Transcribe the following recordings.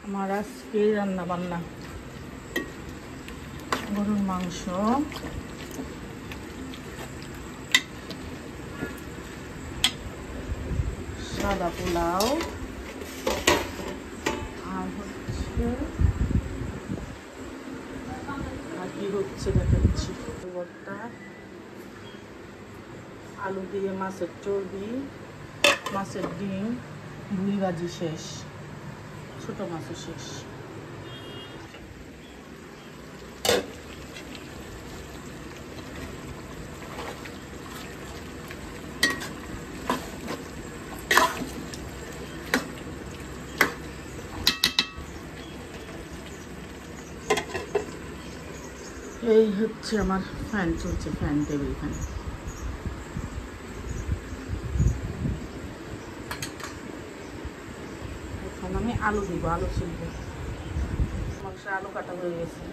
আমার আজকে রান্না বান্না গরুর মাংস, সাদা পোলাও, আর কি হচ্ছে দেখাচ্ছি, ভর্তা, আলু দিয়ে মাছের চর্বি, মাছের ডিম, ভুই ভাজি শেষ, ছোট মাছও শেষ। এই হচ্ছে আমার ফ্যান চলছে, ফ্যান টেবিল ফ্যান। এখন আমি আলু দিব, আলু ছিলব, মাংসে আলু কাটা হয়ে গেছে,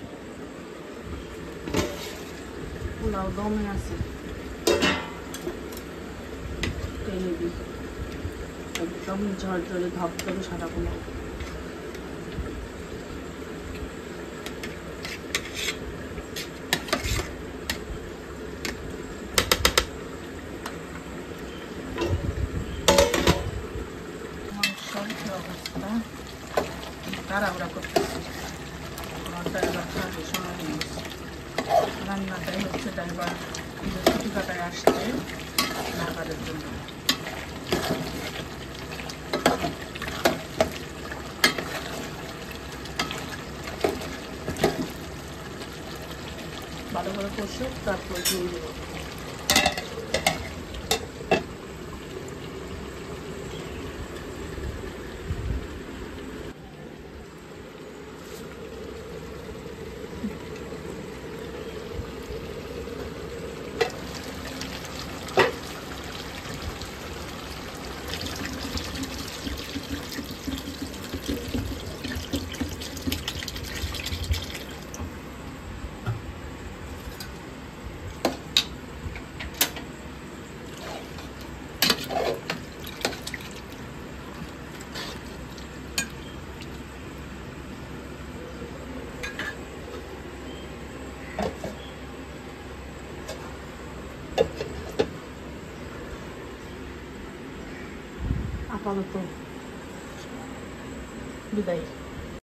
পোলাও দমে আছে, টেনে দিই, একদম ঝরঝরে ধপধপে সাদা পোলাও। অবস্থা তাড়াহুড়া করতেছি, আমার ড্রাইভার থাকে সময় নেই, রান্নাটাই হচ্ছে ড্রাইভার ছুটি কাটায় আসছে নাগাদের জন্য। ভালো করে কষে তারপর দিয়ে দেবো। আপাতত বিদায়।